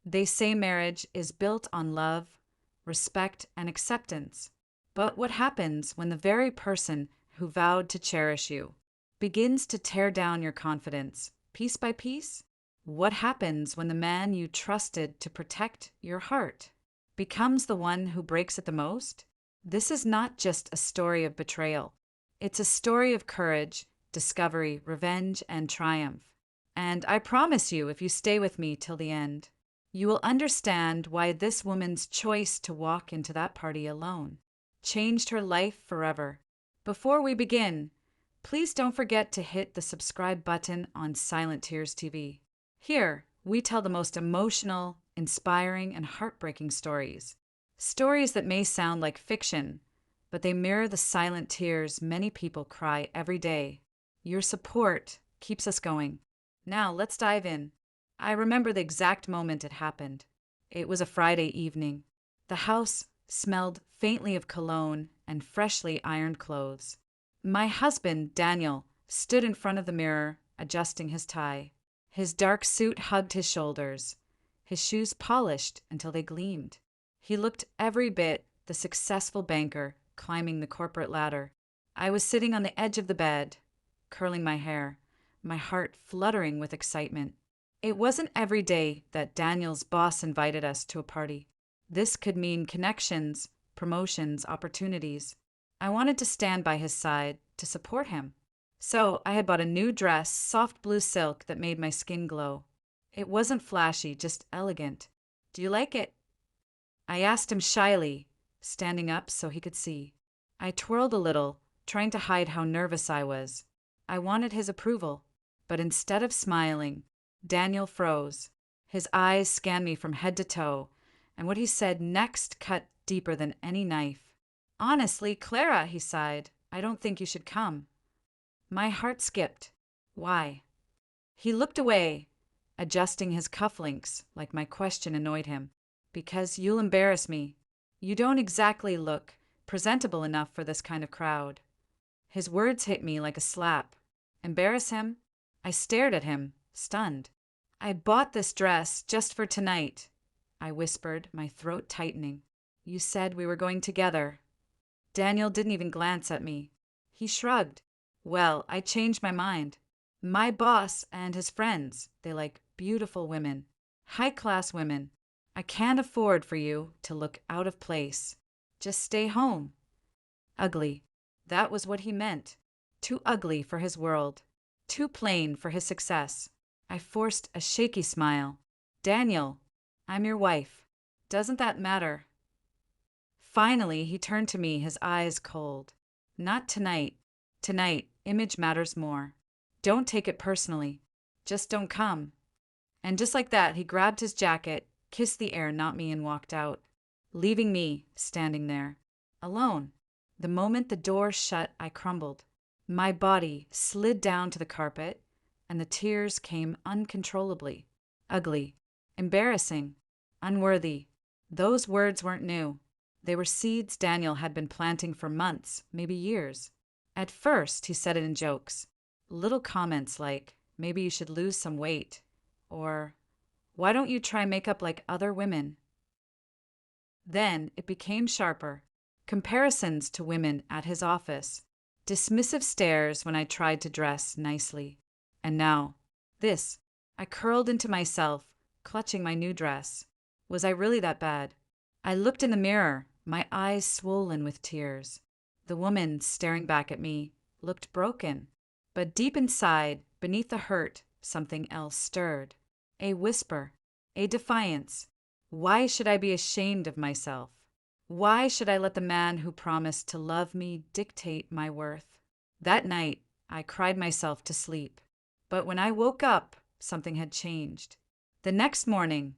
They say marriage is built on love, respect, and acceptance. But what happens when the very person who vowed to cherish you begins to tear down your confidence, piece by piece? What happens when the man you trusted to protect your heart becomes the one who breaks it the most? This is not just a story of betrayal. It's a story of courage, discovery, revenge, and triumph. And I promise you, if you stay with me till the end, you will understand why this woman's choice to walk into that party alone changed her life forever. Before we begin, please don't forget to hit the subscribe button on Silent Tears TV. Here, we tell the most emotional, inspiring, and heartbreaking stories. Stories that may sound like fiction, but they mirror the silent tears many people cry every day. Your support keeps us going. Now, let's dive in. I remember the exact moment it happened. It was a Friday evening. The house smelled faintly of cologne and freshly ironed clothes. My husband, Daniel, stood in front of the mirror, adjusting his tie. His dark suit hugged his shoulders, his shoes polished until they gleamed. He looked every bit the successful banker climbing the corporate ladder. I was sitting on the edge of the bed, curling my hair, my heart fluttering with excitement. It wasn't every day that Daniel's boss invited us to a party. This could mean connections, promotions, opportunities. I wanted to stand by his side to support him. So I had bought a new dress, soft blue silk that made my skin glow. It wasn't flashy, just elegant. "Do you like it?" I asked him shyly, standing up so he could see. I twirled a little, trying to hide how nervous I was. I wanted his approval, but instead of smiling, Daniel froze. His eyes scanned me from head to toe, and what he said next cut deeper than any knife. "Honestly, Clara," he sighed, "I don't think you should come." My heart skipped. Why? He looked away, adjusting his cufflinks like my question annoyed him. "Because you'll embarrass me. You don't exactly look presentable enough for this kind of crowd." His words hit me like a slap. Embarrass him? I stared at him, stunned. "I bought this dress just for tonight," I whispered, my throat tightening. "You said we were going together." Daniel didn't even glance at me. He shrugged. "Well, I changed my mind. My boss and his friends, they like beautiful women, high-class women. I can't afford for you to look out of place. Just stay home." Ugly. That was what he meant. Too ugly for his world. Too plain for his success. I forced a shaky smile. "Daniel, I'm your wife. Doesn't that matter?" Finally, he turned to me, his eyes cold. "Not tonight. Tonight, image matters more. Don't take it personally. Just don't come." And just like that, he grabbed his jacket, kissed the air, not me, and walked out, leaving me standing there, alone. The moment the door shut, I crumbled. My body slid down to the carpet, and the tears came uncontrollably. Ugly, embarrassing, unworthy. Those words weren't new. They were seeds Daniel had been planting for months, maybe years. At first, he said it in jokes. Little comments like, "Maybe you should lose some weight," or "Why don't you try makeup like other women?" Then it became sharper. Comparisons to women at his office. Dismissive stares when I tried to dress nicely. And now, this. I curled into myself, clutching my new dress. Was I really that bad? I looked in the mirror, my eyes swollen with tears. The woman staring back at me looked broken. But deep inside, beneath the hurt, something else stirred. A whisper. A defiance. Why should I be ashamed of myself? Why should I let the man who promised to love me dictate my worth? That night, I cried myself to sleep. But when I woke up, something had changed. The next morning,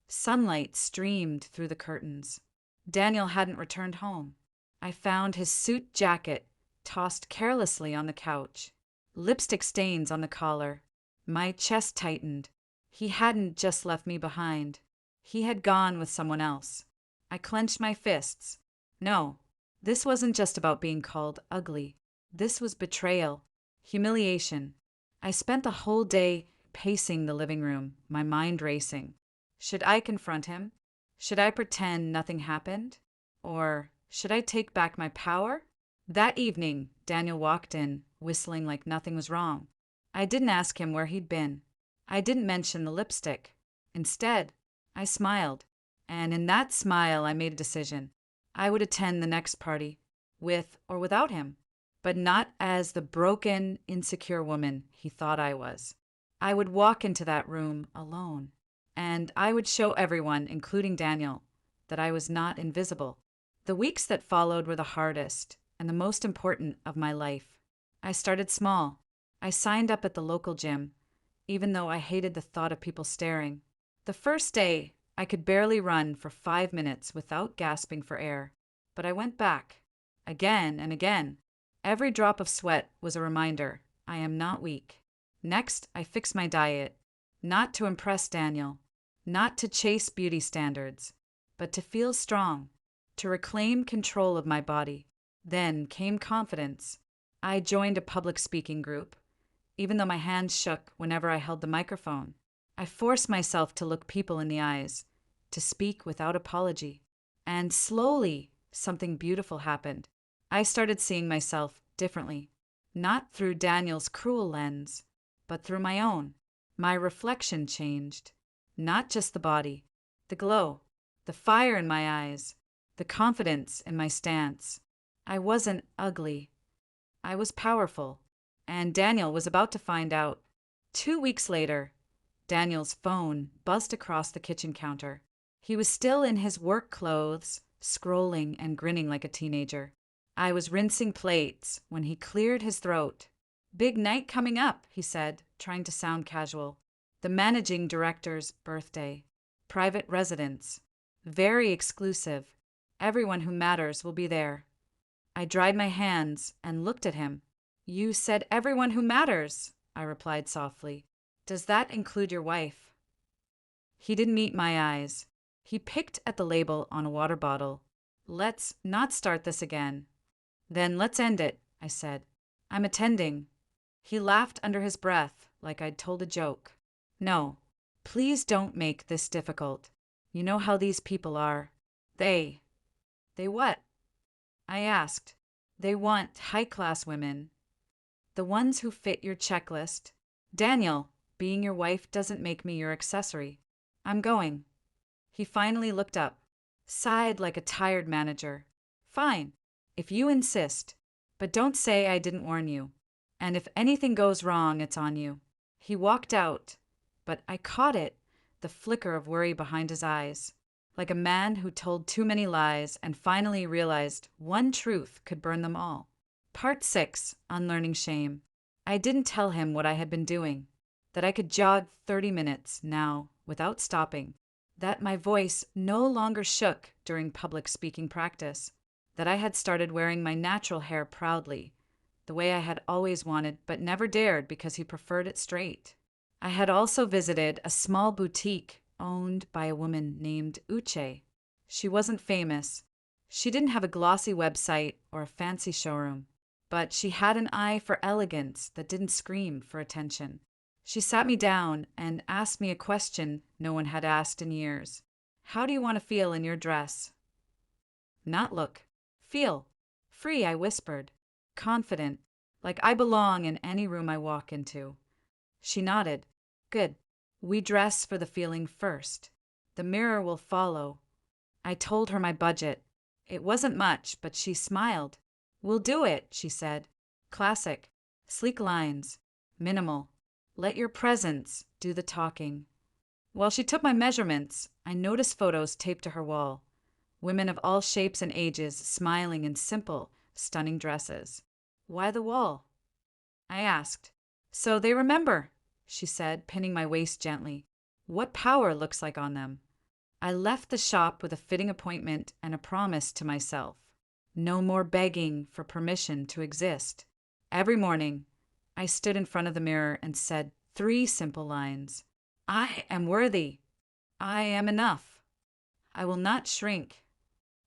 sunlight streamed through the curtains. Daniel hadn't returned home. I found his suit jacket tossed carelessly on the couch. Lipstick stains on the collar. My chest tightened. He hadn't just left me behind. He had gone with someone else. I clenched my fists. No, this wasn't just about being called ugly. This was betrayal, humiliation. I spent the whole day pacing the living room, my mind racing. Should I confront him? Should I pretend nothing happened? Or should I take back my power? That evening, Daniel walked in, whistling like nothing was wrong. I didn't ask him where he'd been. I didn't mention the lipstick. Instead, I smiled. And in that smile, I made a decision. I would attend the next party, with or without him, but not as the broken, insecure woman he thought I was. I would walk into that room alone, and I would show everyone, including Daniel, that I was not invisible. The weeks that followed were the hardest and the most important of my life. I started small. I signed up at the local gym, even though I hated the thought of people staring. The first day, I could barely run for 5 minutes without gasping for air, but I went back, again and again. Every drop of sweat was a reminder I am not weak. Next, I fixed my diet, not to impress Daniel, not to chase beauty standards, but to feel strong, to reclaim control of my body. Then came confidence. I joined a public speaking group. Even though my hands shook whenever I held the microphone, I forced myself to look people in the eyes, to speak without apology. And slowly, something beautiful happened. I started seeing myself differently, not through Daniel's cruel lens, but through my own. My reflection changed. Not just the body, the glow, the fire in my eyes, the confidence in my stance. I wasn't ugly. I was powerful. And Daniel was about to find out. 2 weeks later, Daniel's phone buzzed across the kitchen counter. He was still in his work clothes, scrolling and grinning like a teenager. I was rinsing plates when he cleared his throat. "Big night coming up," he said, trying to sound casual. "The managing director's birthday. Private residence. Very exclusive. Everyone who matters will be there." I dried my hands and looked at him. "You said everyone who matters," I replied softly. "Does that include your wife?" He didn't meet my eyes. He picked at the label on a water bottle. "Let's not start this again." "Then let's end it," I said. "I'm attending." He laughed under his breath, like I'd told a joke. "No, please don't make this difficult. You know how these people are. They what?" I asked. "They want high-class women. The ones who fit your checklist. Daniel, being your wife doesn't make me your accessory. I'm going." He finally looked up, sighed like a tired manager. "Fine, if you insist, but don't say I didn't warn you. And if anything goes wrong, it's on you." He walked out, but I caught it, the flicker of worry behind his eyes, like a man who told too many lies and finally realized one truth could burn them all. Part 6, Unlearning Shame. I didn't tell him what I had been doing, that I could jog 30 minutes now without stopping, that my voice no longer shook during public speaking practice, that I had started wearing my natural hair proudly, the way I had always wanted but never dared because he preferred it straight. I had also visited a small boutique owned by a woman named UCHE. She wasn't famous. She didn't have a glossy website or a fancy showroom, but she had an eye for elegance that didn't scream for attention. She sat me down and asked me a question no one had asked in years. "How do you want to feel in your dress?" "Not look. Feel. Free," I whispered. "Confident. Like I belong in any room I walk into." She nodded. "Good. We dress for the feeling first. The mirror will follow." I told her my budget. It wasn't much, but she smiled. "We'll do it," she said. "Classic. Sleek lines. Minimal. Let your presence do the talking." While she took my measurements, I noticed photos taped to her wall. Women of all shapes and ages smiling in simple, stunning dresses. "Why the wall?" I asked. "So they remember," she said, pinning my waist gently. "What power looks like on them." I left the shop with a fitting appointment and a promise to myself. No more begging for permission to exist. Every morning, I stood in front of the mirror and said 3 simple lines. "I am worthy. I am enough. I will not shrink."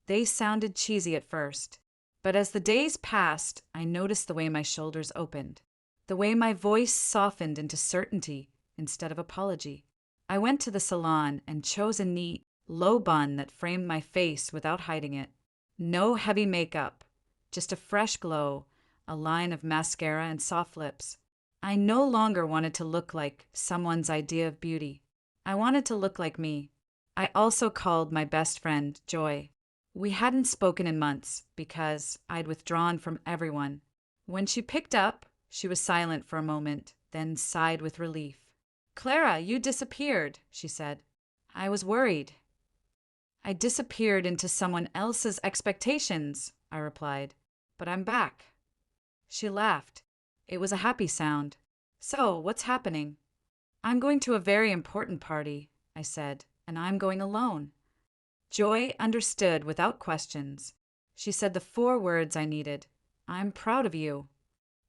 They sounded cheesy at first, but as the days passed, I noticed the way my shoulders opened, the way my voice softened into certainty instead of apology. I went to the salon and chose a neat, low bun that framed my face without hiding it. No heavy makeup, just a fresh glow, a line of mascara and soft lips. I no longer wanted to look like someone's idea of beauty. I wanted to look like me. I also called my best friend, Joy. We hadn't spoken in months because I'd withdrawn from everyone. When she picked up, she was silent for a moment, then sighed with relief. "Clara, you disappeared," she said. "I was worried." "I disappeared into someone else's expectations," I replied. "But I'm back." She laughed. It was a happy sound. "So, what's happening?" "I'm going to a very important party," I said, "and I'm going alone." Joy understood without questions. She said the 4 words I needed. "I'm proud of you."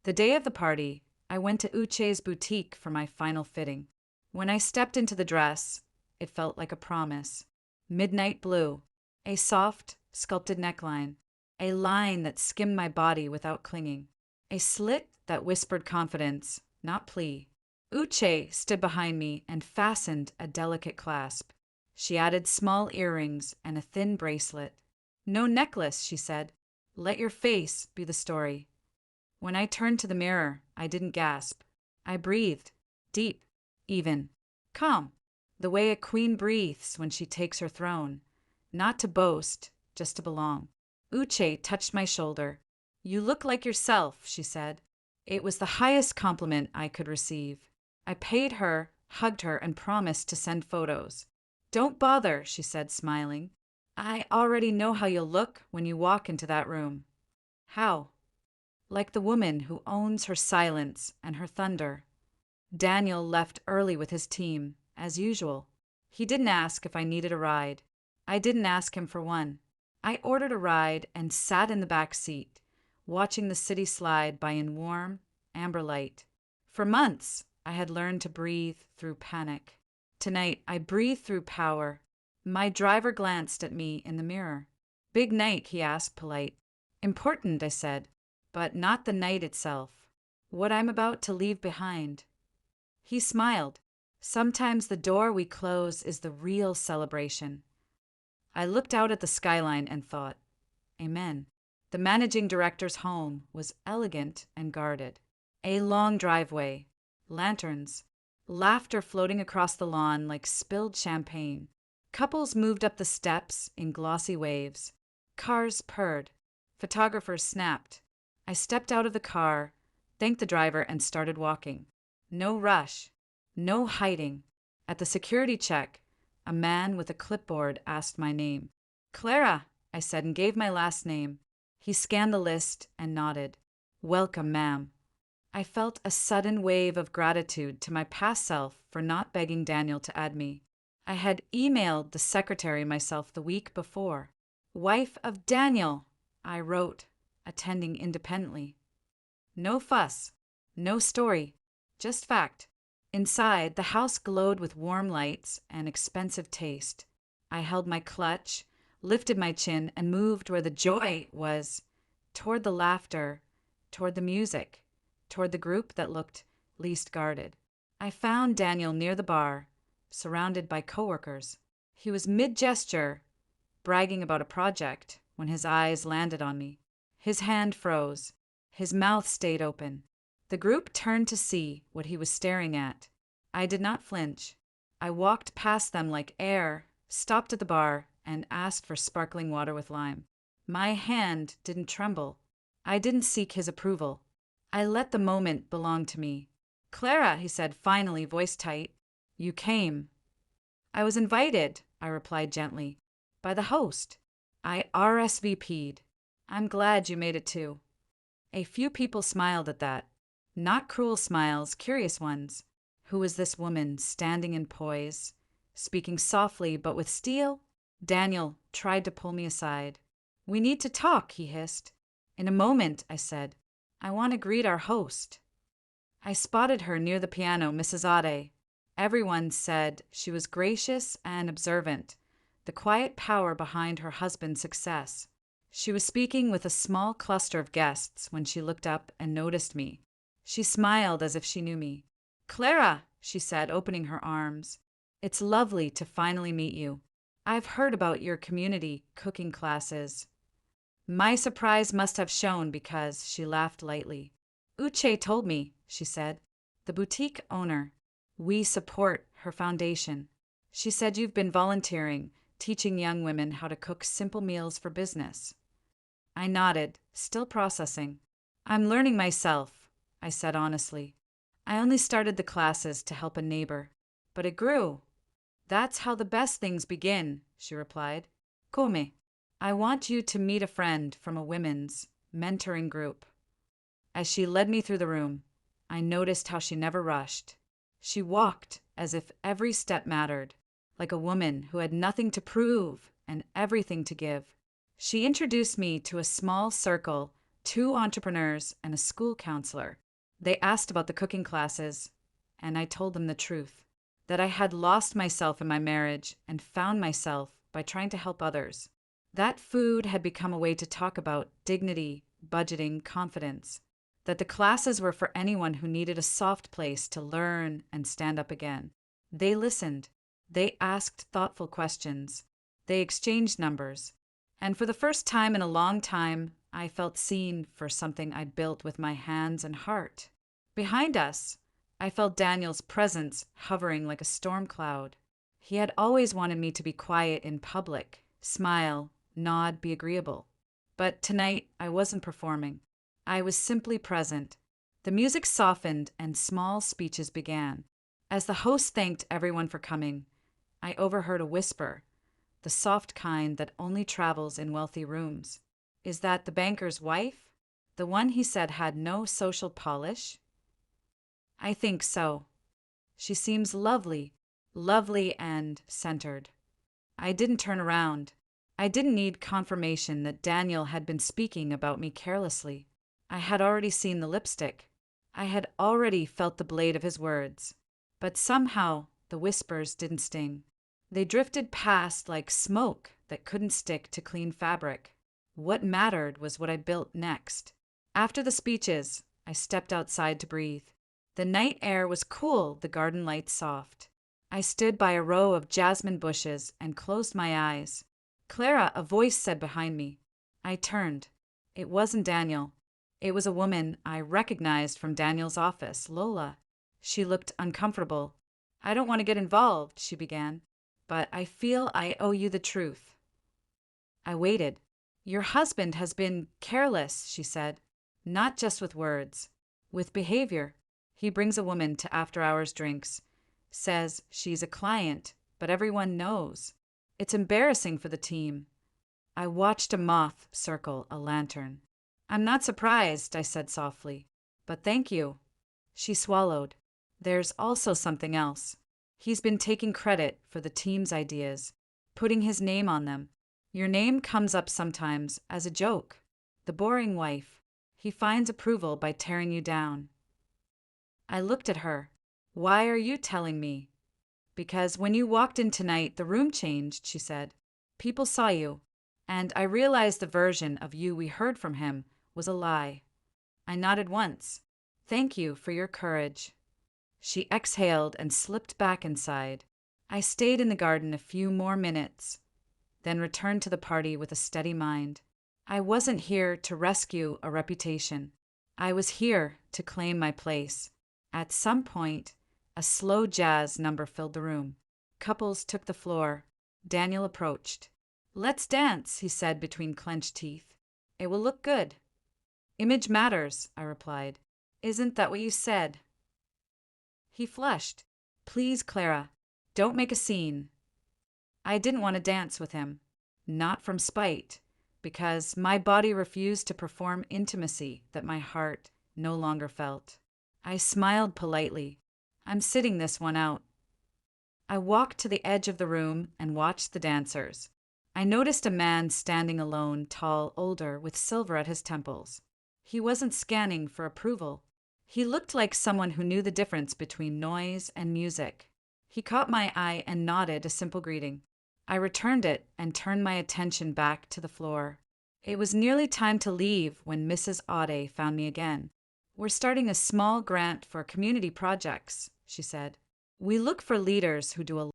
The day of the party, I went to UCHE's boutique for my final fitting. When I stepped into the dress, it felt like a promise. Midnight blue, a soft, sculpted neckline, a line that skimmed my body without clinging, a slit that whispered confidence, not plea. UCHE stood behind me and fastened a delicate clasp. She added small earrings and a thin bracelet. "No necklace," she said. "Let your face be the story." When I turned to the mirror, I didn't gasp. I breathed, deep, even, calm, the way a queen breathes when she takes her throne. Not to boast, just to belong. UCHE touched my shoulder. "You look like yourself," she said. It was the highest compliment I could receive. I paid her, hugged her, and promised to send photos. "Don't bother," she said, smiling. "I already know how you'll look when you walk into that room." "How?" "Like the woman who owns her silence and her thunder." Daniel left early with his team, as usual. He didn't ask if I needed a ride. I didn't ask him for one. I ordered a ride and sat in the back seat, watching the city slide by in warm, amber light. For months, I had learned to breathe through panic. Tonight, I breathed through power. My driver glanced at me in the mirror. "Big night," he asked, polite. "Important," I said, "but not the night itself. What I'm about to leave behind." He smiled. "Sometimes the door we close is the real celebration." I looked out at the skyline and thought, Amen. The managing director's home was elegant and guarded. A long driveway, lanterns, laughter floating across the lawn like spilled champagne. Couples moved up the steps in glossy waves. Cars purred. Photographers snapped. I stepped out of the car, thanked the driver, and started walking. No rush. No hiding. At the security check, a man with a clipboard asked my name. "Clara," I said, and gave my last name. He scanned the list and nodded. "Welcome, ma'am." I felt a sudden wave of gratitude to my past self for not begging Daniel to add me. I had emailed the secretary myself the week before. "Wife of Daniel," I wrote, attending independently. No fuss, no story, just fact. Inside, the house glowed with warm lights and expensive taste. I held my clutch, lifted my chin, and moved where the joy was, toward the laughter, toward the music, toward the group that looked least guarded. I found Daniel near the bar, surrounded by coworkers. He was mid-gesture, bragging about a project, when his eyes landed on me. His hand froze. His mouth stayed open. The group turned to see what he was staring at. I did not flinch. I walked past them like air, stopped at the bar, and asked for sparkling water with lime. My hand didn't tremble. I didn't seek his approval. I let the moment belong to me. "Clara," he said, finally, voice tight. "You came." "I was invited," I replied gently, "by the host. I RSVP'd. I'm glad you made it too." A few people smiled at that. Not cruel smiles, curious ones. Who was this woman standing in poise, speaking softly but with steel? Daniel tried to pull me aside. "We need to talk," he hissed. "In a moment," I said. "I want to greet our host." I spotted her near the piano, Mrs. Ade. Everyone said she was gracious and observant, the quiet power behind her husband's success. She was speaking with a small cluster of guests when she looked up and noticed me. She smiled as if she knew me. "Clara," she said, opening her arms. It's lovely to finally meet you. I've heard about your community cooking classes. My surprise must have shown because she laughed lightly. Uche told me, she said. The boutique owner. We support her foundation. She said you've been volunteering, teaching young women how to cook simple meals for business. I nodded, still processing. I'm learning myself, I said honestly. I only started the classes to help a neighbor, but it grew. That's how the best things begin, she replied. Come. I want you to meet a friend from a women's mentoring group. As she led me through the room, I noticed how she never rushed. She walked as if every step mattered, like a woman who had nothing to prove and everything to give. She introduced me to a small circle, 2 entrepreneurs and a school counselor. They asked about the cooking classes, and I told them the truth, that I had lost myself in my marriage and found myself by trying to help others. That food had become a way to talk about dignity, budgeting, confidence. That the classes were for anyone who needed a soft place to learn and stand up again. They listened. They asked thoughtful questions. They exchanged numbers. And for the first time in a long time, I felt seen for something I'd built with my hands and heart. Behind us, I felt Daniel's presence hovering like a storm cloud. He had always wanted me to be quiet in public, smile, nod, be agreeable. But tonight, I wasn't performing. I was simply present. The music softened and small speeches began. As the host thanked everyone for coming, I overheard a whisper, the soft kind that only travels in wealthy rooms. Is that the banker's wife? The one he said had no social polish? I think so. She seems lovely and centered. I didn't turn around. I didn't need confirmation that Daniel had been speaking about me carelessly. I had already seen the lipstick. I had already felt the blade of his words. But somehow, the whispers didn't sting. They drifted past like smoke that couldn't stick to clean fabric. What mattered was what I built next. After the speeches, I stepped outside to breathe. The night air was cool, the garden lights soft. I stood by a row of jasmine bushes and closed my eyes. Clara, a voice said behind me. I turned. It wasn't Daniel. It was a woman I recognized from Daniel's office, Lola. She looked uncomfortable. I don't want to get involved, she began, but I feel I owe you the truth. I waited. Your husband has been careless, she said. Not just with words, with behavior. He brings a woman to after-hours drinks, says she's a client, but everyone knows. It's embarrassing for the team. I watched a moth circle a lantern. I'm not surprised, I said softly, but thank you. She swallowed. There's also something else. He's been taking credit for the team's ideas, putting his name on them. Your name comes up sometimes as a joke. The boring wife. He finds approval by tearing you down. I looked at her. Why are you telling me? Because when you walked in tonight, the room changed, she said. People saw you, and I realized the version of you we heard from him was a lie. I nodded once. Thank you for your courage. She exhaled and slipped back inside. I stayed in the garden a few more minutes, then returned to the party with a steady mind. I wasn't here to rescue a reputation. I was here to claim my place. At some point, a slow jazz number filled the room. Couples took the floor. Daniel approached. Let's dance, he said between clenched teeth. It will look good. Image matters, I replied. Isn't that what you said? He flushed. Please, Clara, don't make a scene. I didn't want to dance with him. Not from spite, because my body refused to perform intimacy that my heart no longer felt. I smiled politely. I'm sitting this one out. I walked to the edge of the room and watched the dancers. I noticed a man standing alone, tall, older, with silver at his temples. He wasn't scanning for approval. He looked like someone who knew the difference between noise and music. He caught my eye and nodded a simple greeting. I returned it and turned my attention back to the floor. It was nearly time to leave when Mrs. Aude found me again. We're starting a small grant for community projects, she said. We look for leaders who do a